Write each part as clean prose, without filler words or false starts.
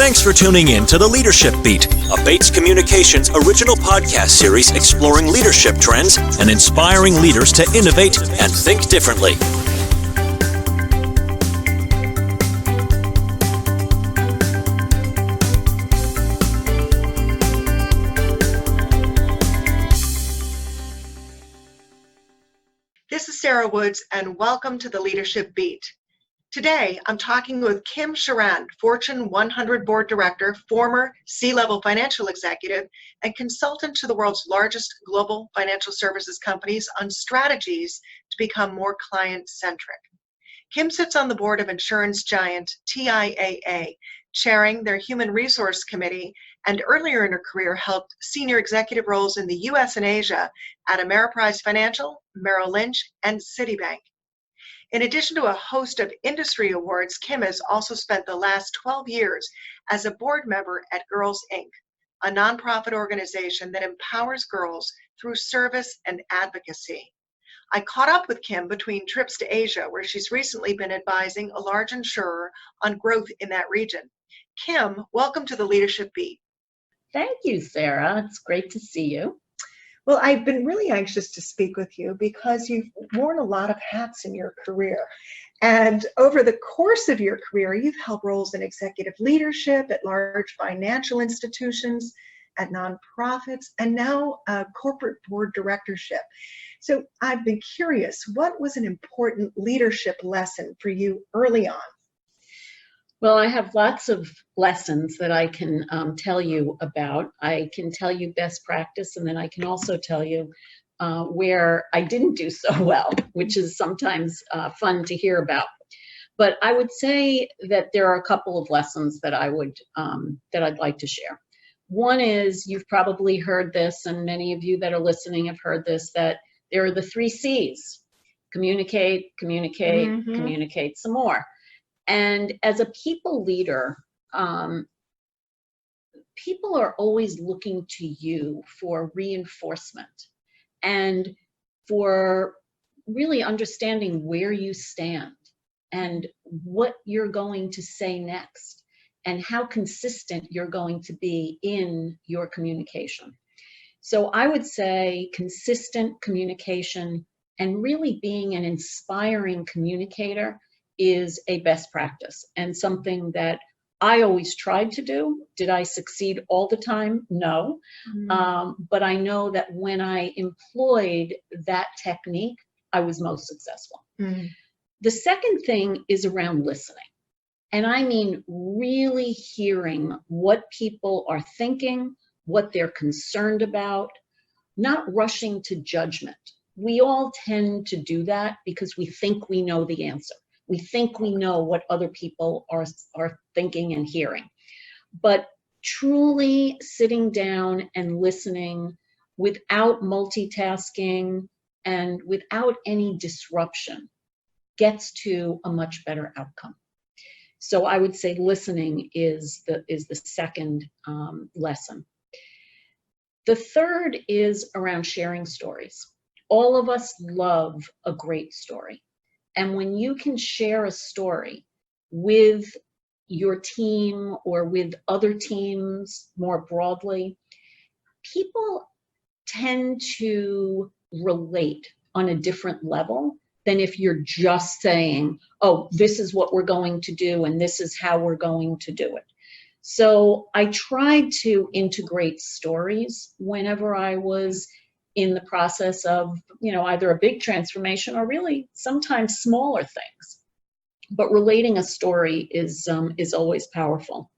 Thanks for tuning in to The Leadership Beat, a Bates Communications original podcast series exploring leadership trends and inspiring leaders to innovate and think differently. This is Sarah Woods, and welcome to The Leadership Beat. Today, I'm talking with Kim Sharan, Fortune 100 Board Director, former C-level financial executive, and consultant to the world's largest global financial services companies on strategies to become more client-centric. Kim sits on the board of insurance giant TIAA, chairing their Human Resource Committee, and earlier in her career held senior executive roles in the U.S. and Asia at Ameriprise Financial, Merrill Lynch, and Citibank. In addition to a host of industry awards, Kim has also spent the last 12 years as a board member at Girls Inc., a nonprofit organization that empowers girls through service and advocacy. I caught up with Kim between trips to Asia, where she's recently been advising a large insurer on growth in that region. Kim, welcome to the Leadership Beat. Thank you, Sarah. It's great to see you. Well, I've been really anxious to speak with you because you've worn a lot of hats in your career. And over the course of your career, you've held roles in executive leadership at large financial institutions, at nonprofits, and now corporate board directorship. So I've been curious, what was an important leadership lesson for you early on? Well, I have lots of lessons that I can tell you about. I can tell you best practice, and then I can also tell you where I didn't do so well, which is sometimes fun to hear about. But I would say that there are a couple of lessons that I'd like to share. One is, you've probably heard this, and many of you that are listening have heard this, that there are the 3 C's: communicate, communicate, communicate some more. And as a people leader, people are always looking to you for reinforcement and for really understanding where you stand and what you're going to say next and how consistent you're going to be in your communication. So I would say consistent communication and really being an inspiring communicator is a best practice and something that I always tried to do. Did I succeed all the time? No. But I know that when I employed that technique, I was most successful. The second thing is around listening. And I mean really hearing what people are thinking, what they're concerned about, not rushing to judgment. We all tend to do that because we think we know the answer. We think we know what other people are thinking and hearing. But truly sitting down and listening without multitasking and without any disruption gets to a much better outcome. So I would say listening is the second lesson. The third is around sharing stories. All of us love a great story. And when you can share a story with your team or with other teams more broadly, people tend to relate on a different level than if you're just saying, oh, this is what we're going to do and this is how we're going to do it. So I tried to integrate stories whenever I was in the process of, either a big transformation or really sometimes smaller things. But relating a story is always powerful.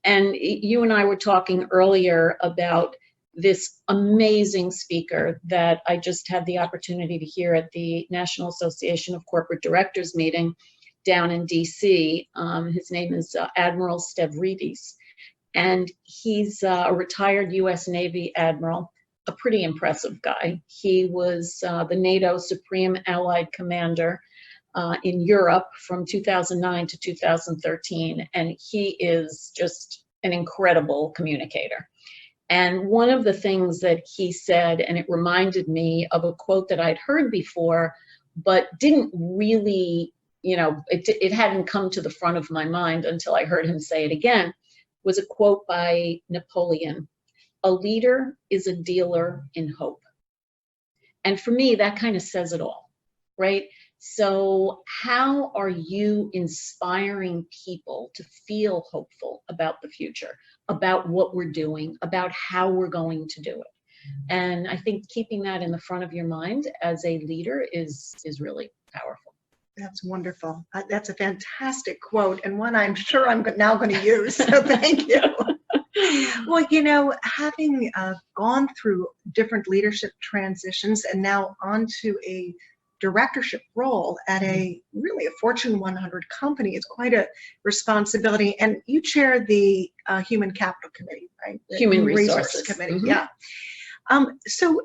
And you and I were talking earlier about this amazing speaker that I just had the opportunity to hear at the National Association of Corporate Directors meeting down in DC. His name is Admiral Stavridis. And he's a retired U.S. Navy admiral, a pretty impressive guy. He was the NATO Supreme Allied Commander in Europe from 2009 to 2013, and he is just an incredible communicator. And one of the things that he said, and it reminded me of a quote that I'd heard before, but didn't really, it hadn't come to the front of my mind until I heard him say it again, was a quote by Napoleon: "A leader is a dealer in hope." And for me, that kind of says it all, right? So how are you inspiring people to feel hopeful about the future, about what we're doing, about how we're going to do it? And I think keeping that in the front of your mind as a leader is really powerful. That's wonderful. That's a fantastic quote, and one I'm sure I'm now going to use. So thank you. Well, having gone through different leadership transitions and now onto a directorship role at really a Fortune 100 company is quite a responsibility. And you chair the Human Capital Committee, right? The Human Resources Committee, Mm-hmm. yeah. So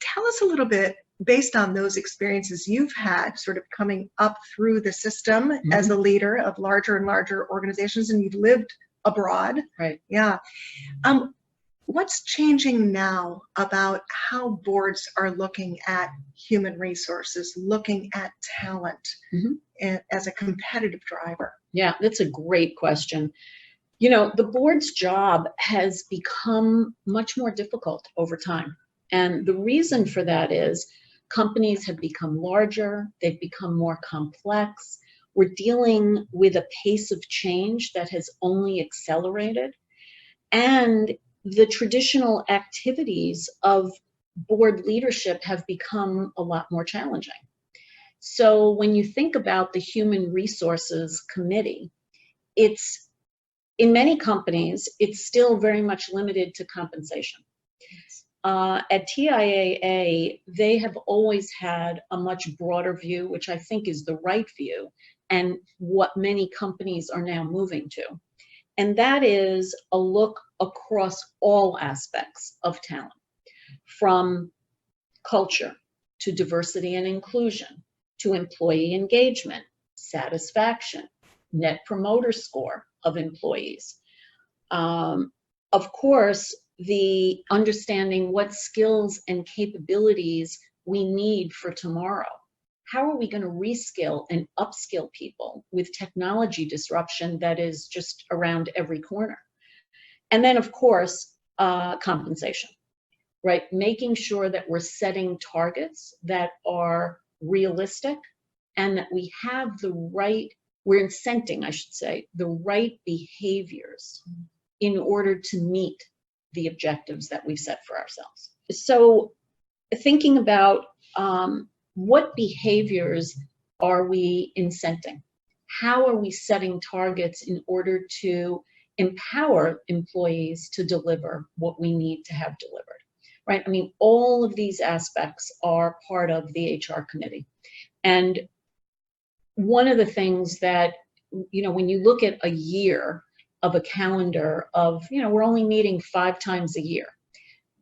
tell us a little bit, based on those experiences you've had sort of coming up through the system Mm-hmm. as a leader of larger and larger organizations, and you've lived abroad. Right. Yeah. What's changing now about how boards are looking at human resources, looking at talent Mm-hmm. as a competitive driver? Yeah, that's a great question. The board's job has become much more difficult over time. And the reason for that is companies have become larger, they've become more complex. We're dealing with a pace of change that has only accelerated. And the traditional activities of board leadership have become a lot more challenging. So when you think about the Human Resources Committee, in many companies, it's still very much limited to compensation. At TIAA, they have always had a much broader view, which I think is the right view, and what many companies are now moving to. And that is a look across all aspects of talent, from culture to diversity and inclusion, to employee engagement, satisfaction, net promoter score of employees. Of course, the understanding what skills and capabilities we need for tomorrow. How are we going to reskill and upskill people with technology disruption that is just around every corner? And then, of course, compensation, right? Making sure that we're setting targets that are realistic and that we have we're incenting, I should say, the right behaviors in order to meet the objectives that we've set for ourselves. So thinking about what behaviors are we incenting? How are we setting targets in order to empower employees to deliver what we need to have delivered, right? I mean, all of these aspects are part of the HR committee. And one of the things that, when you look at a year of a calendar of, we're only meeting 5 times a year.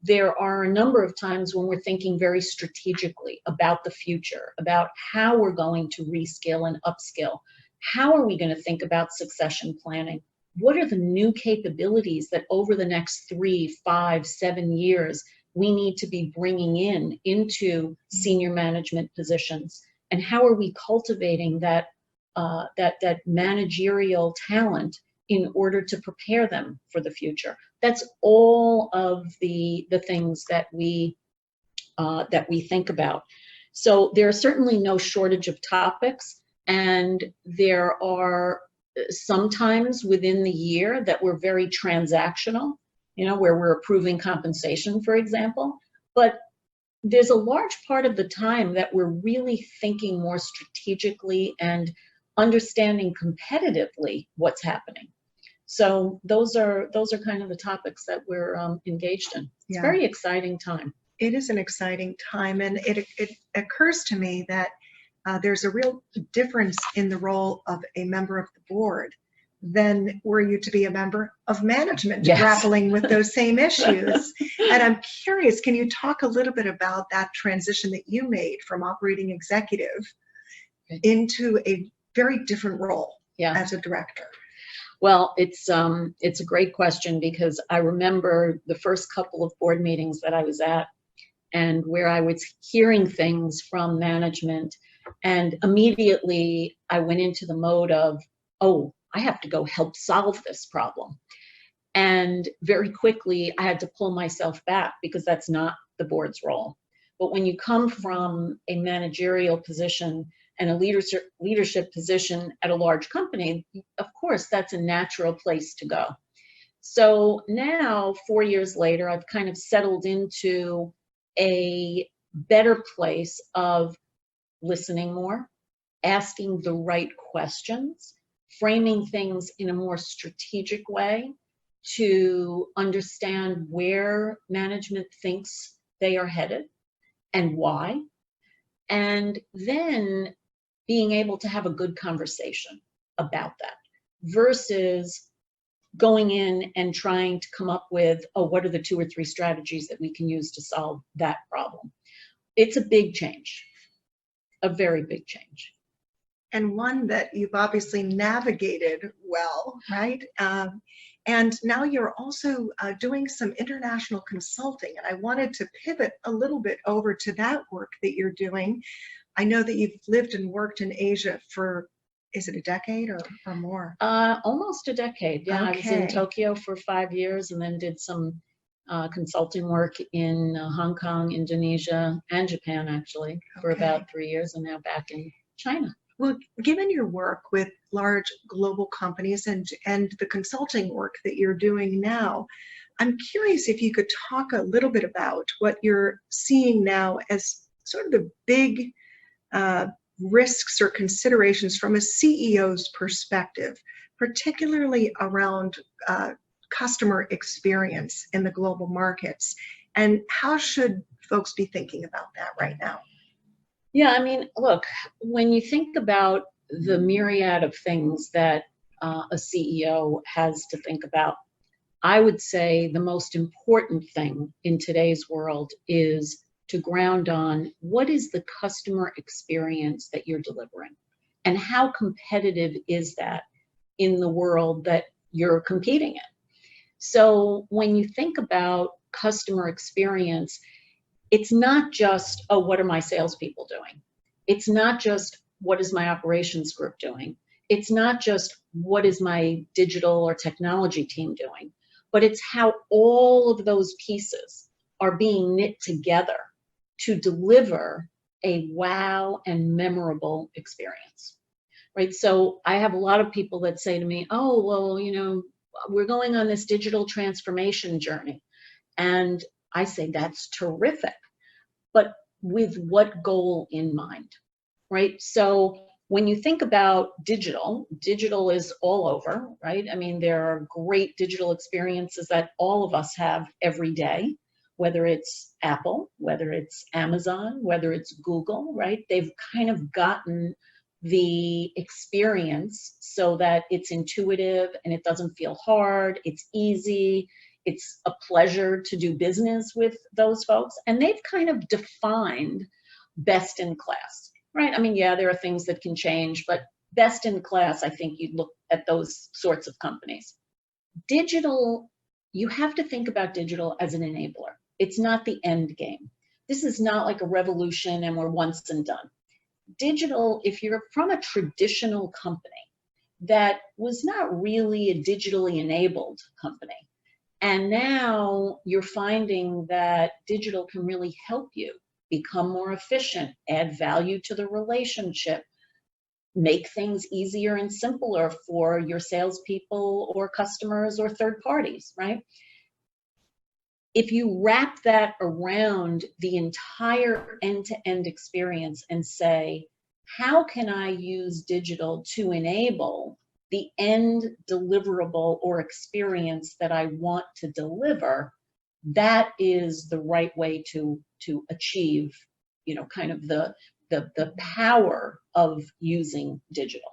There are a number of times when we're thinking very strategically about the future, about how we're going to reskill and upskill. How are we going to think about succession planning? What are the new capabilities that over the next 3, 5, 7 years we need to be bringing into senior management positions? And how are we cultivating that managerial talent in order to prepare them for the future? That's all of the things that we think about. So there are certainly no shortage of topics, and there are sometimes within the year that we're very transactional, where we're approving compensation, for example. But there's a large part of the time that we're really thinking more strategically and understanding competitively what's happening. So those are kind of the topics that we're engaged in. It's a very exciting time. It is an exciting time, and it occurs to me that there's a real difference in the role of a member of the board than were you to be a member of management, yes. grappling with those same issues. And I'm curious, can you talk a little bit about that transition that you made from operating executive into a very different role as a director? Well, it's a great question, because I remember the first couple of board meetings that I was at, and where I was hearing things from management, and immediately I went into the mode of, oh, I have to go help solve this problem. And very quickly, I had to pull myself back because that's not the board's role. But when you come from a managerial position and a leadership position at a large company, of course, that's a natural place to go. So now, 4 years later, I've kind of settled into a better place of listening more, asking the right questions, framing things in a more strategic way to understand where management thinks they are headed and why, and then being able to have a good conversation about that versus going in and trying to come up with, oh, what are the 2 or 3 strategies that we can use to solve that problem? It's a big change, a very big change. And one that you've obviously navigated well, right? And now you're also doing some international consulting. And I wanted to pivot a little bit over to that work that you're doing. I know that you've lived and worked in Asia for, is it a decade or more? Almost a decade. Yeah, I was in Okay. Tokyo for 5 years and then did some consulting work in Hong Kong, Indonesia, and Japan, actually, for Okay. about 3 years, and now back in China. Well, given your work with large global companies and the consulting work that you're doing now, I'm curious if you could talk a little bit about what you're seeing now as sort of the big risks or considerations from a CEO's perspective, particularly around customer experience in the global markets. And how should folks be thinking about that right now? Yeah, I mean, look, when you think about the myriad of things that a CEO has to think about, I would say the most important thing in today's world is to ground on what is the customer experience that you're delivering and how competitive is that in the world that you're competing in. So when you think about customer experience, it's not just, oh, what are my salespeople doing? It's not just, what is my operations group doing? It's not just, what is my digital or technology team doing? But it's how all of those pieces are being knit together to deliver a wow and memorable experience, right? So I have a lot of people that say to me, oh, well, we're going on this digital transformation journey. And I say, that's terrific. But with what goal in mind, right? So when you think about digital is all over, right? I mean, there are great digital experiences that all of us have every day, whether it's Apple, whether it's Amazon, whether it's Google, right? They've kind of gotten the experience so that it's intuitive and it doesn't feel hard, it's easy, it's a pleasure to do business with those folks. And they've kind of defined best in class, right? I mean, yeah, there are things that can change, but best in class, I think you'd look at those sorts of companies. Digital, you have to think about digital as an enabler. It's not the end game. This is not like a revolution and we're once and done. Digital, if you're from a traditional company that was not really a digitally enabled company, and now you're finding that digital can really help you become more efficient, add value to the relationship, make things easier and simpler for your salespeople or customers or third parties, right? If you wrap that around the entire end-to-end experience and say, how can I use digital to enable the end deliverable or experience that I want to deliver, that is the right way to achieve, kind of the power of using digital.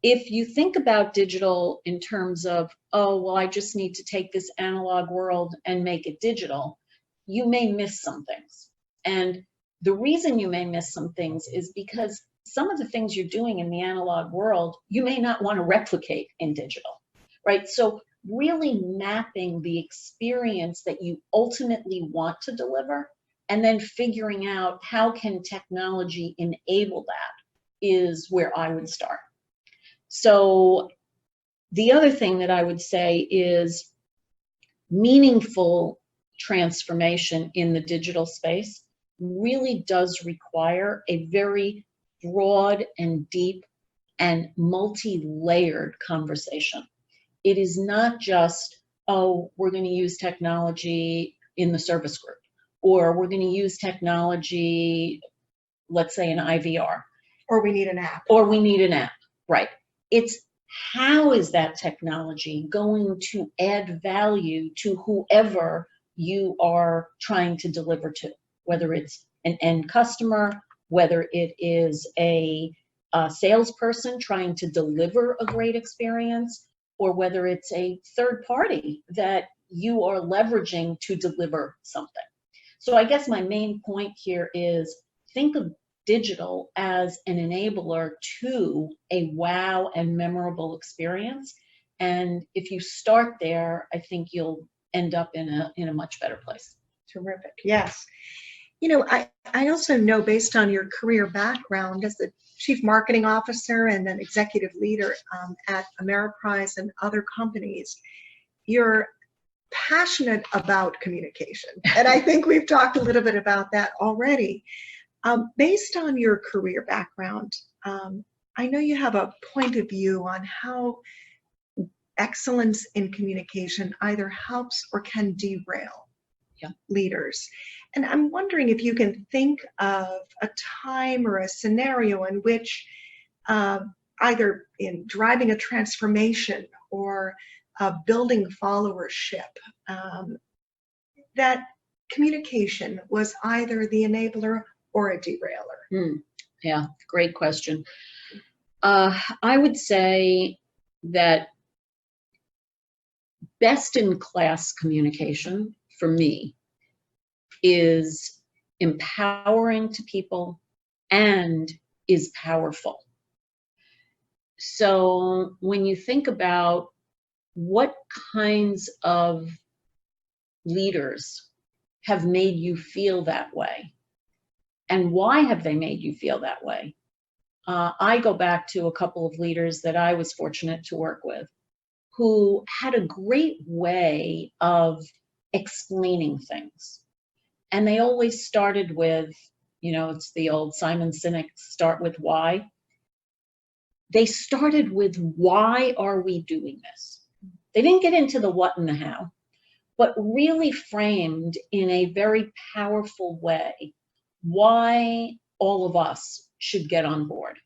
If you think about digital in terms of, oh, well, I just need to take this analog world and make it digital, you may miss some things. And the reason you may miss some things is because some of the things you're doing in the analog world, you may not want to replicate in digital, right? So really mapping the experience that you ultimately want to deliver and then figuring out how can technology enable that is where I would start. So The other thing that I would say is meaningful transformation in the digital space really does require a very broad and deep and multi-layered conversation. It is not just, oh, we're going to use technology in the service group, or we're going to use technology, let's say in IVR. Or we need an app. Or we need an app, right? It's how is that technology going to add value to whoever you are trying to deliver to, whether it's an end customer, whether it is a salesperson trying to deliver a great experience, or whether it's a third party that you are leveraging to deliver something. So I guess my main point here is think of digital as an enabler to a wow and memorable experience. And if you start there, I think you'll end up in a much better place. Terrific. Yes. You know, I also know, based on your career background as the chief marketing officer and then executive leader at Ameriprise and other companies, you're passionate about communication. And I think we've talked a little bit about that already. Based on your career background, I know you have a point of view on how excellence in communication either helps or can derail leaders. And I'm wondering if you can think of a time or a scenario in which either in driving a transformation or building followership, that communication was either the enabler or a derailer. Yeah, great question. I would say that best in class communication for me is empowering to people and is powerful. So when you think about what kinds of leaders have made you feel that way, and why have they made you feel that way? I go back to a couple of leaders that I was fortunate to work with who had a great way of explaining things. And they always started with, it's the old Simon Sinek, start with why. They started with, why are we doing this? They didn't get into the what and the how, but really framed in a very powerful way why all of us should get on board.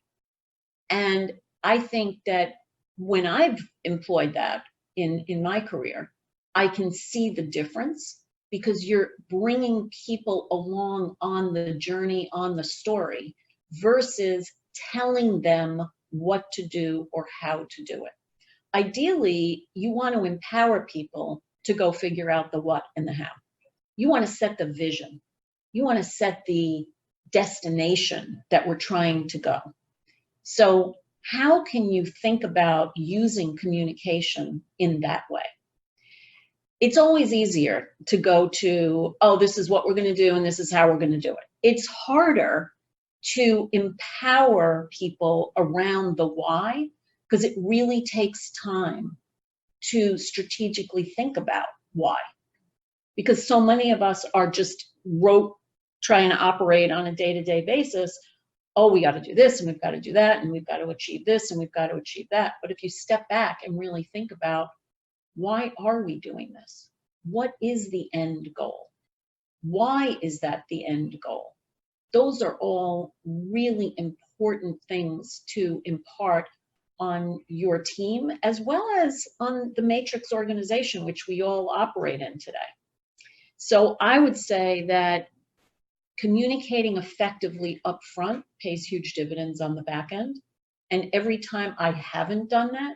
And I think that when I've employed that in my career, I can see the difference, because you're bringing people along on the journey, on the story, versus telling them what to do or how to do it. Ideally, you want to empower people to go figure out the what and the how. You want to set the vision. You want to set the destination that we're trying to go. So how can you think about using communication in that way? It's always easier to go to, oh, this is what we're going to do and this is how we're going to do it. It's harder to empower people around the why, because it really takes time to strategically think about why. Because so many of us are just trying to operate on a day-to-day basis. Oh, we got to do this and we've got to do that and we've got to achieve this and we've got to achieve that. But if you step back and really think about, why are we doing this? What is the end goal? Why is that the end goal? Those are all really important things to impart on your team, as well as on the matrix organization, which we all operate in today. So I would say that communicating effectively up front pays huge dividends on the back end. And every time I haven't done that,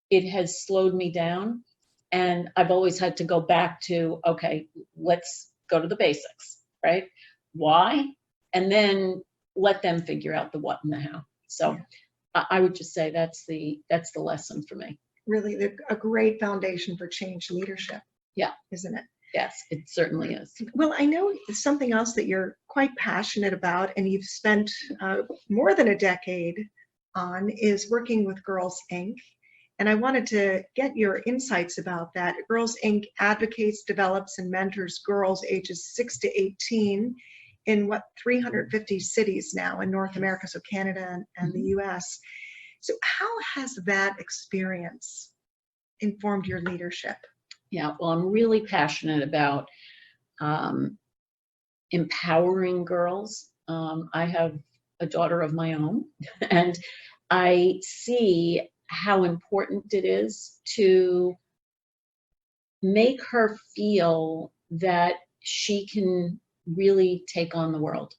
it has slowed me down. And I've always had to go back to, okay, let's go to the basics, right? Why? And then let them figure out the what and the how. So I would just say that's the lesson for me. Really a great foundation for change leadership. Yeah. Isn't it? Yes, it certainly is. Well, I know something else that you're quite passionate about and you've spent more than a decade on is working with Girls Inc. And I wanted to get your insights about that. Girls Inc. advocates, develops, and mentors girls ages 6 to 18 in 350 cities now in North America, so Canada and the US. So how has that experience informed your leadership? Yeah, well, I'm really passionate about empowering girls. I have a daughter of my own, and I see how important it is to make her feel that she can really take on the world.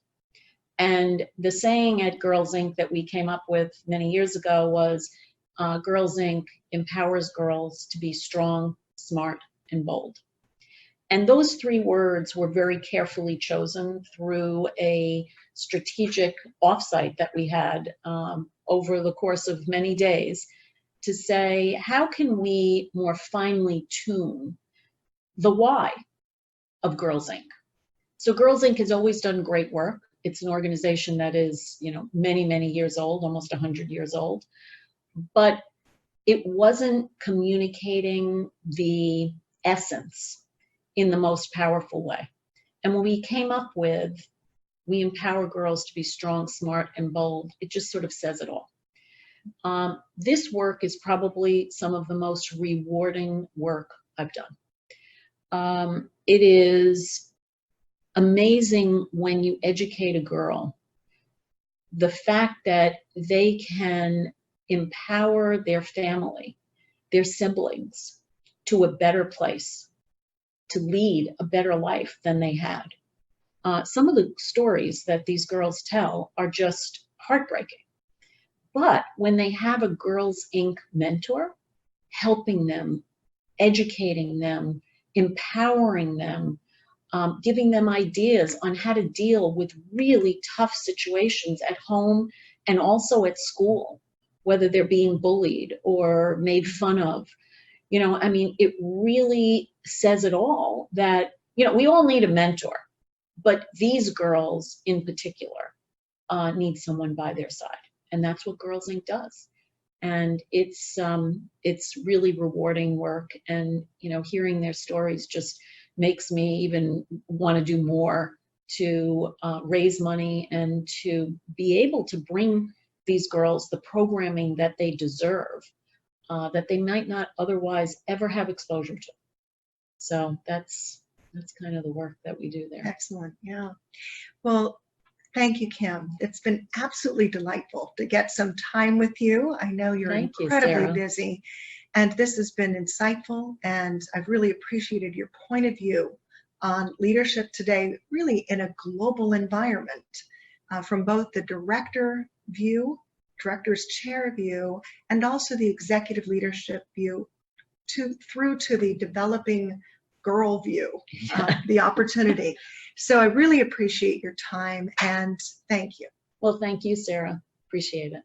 And the saying at Girls Inc. that we came up with many years ago was, Girls Inc. empowers girls to be strong, smart, and bold. And those three words were very carefully chosen through a strategic offsite that we had over the course of many days to say, how can we more finely tune the why of Girls Inc.? So Girls Inc. has always done great work. It's an organization that is, many, many years old, almost 100 years old. But it wasn't communicating the essence in the most powerful way. And when we came up with, we empower girls to be strong, smart, and bold, it just sort of says it all. This work is probably some of the most rewarding work I've done. It is amazing when you educate a girl, the fact that they can empower their family, their siblings, to a better place, to lead a better life than they had. Some of the stories that these girls tell are just heartbreaking. But when they have a Girls Inc. mentor helping them, educating them, empowering them, giving them ideas on how to deal with really tough situations at home and also at school, whether they're being bullied or made fun of. It really says it all that, we all need a mentor, but these girls in particular need someone by their side. And that's what Girls Inc. does. And it's really rewarding work. And, hearing their stories just makes me even want to do more to raise money and to be able to bring these girls the programming that they deserve, that they might not otherwise ever have exposure to. So that's kind of the work that we do there. Excellent. Yeah. Well, thank you, Kim. It's been absolutely delightful to get some time with you. I know you're incredibly busy, and this has been insightful, and I've really appreciated your point of view on leadership today, really in a global environment, from both the director's chair view, and also the executive leadership view, through to the developing girl view, the opportunity. So I really appreciate your time, and thank you. Well, thank you, Sarah. Appreciate it.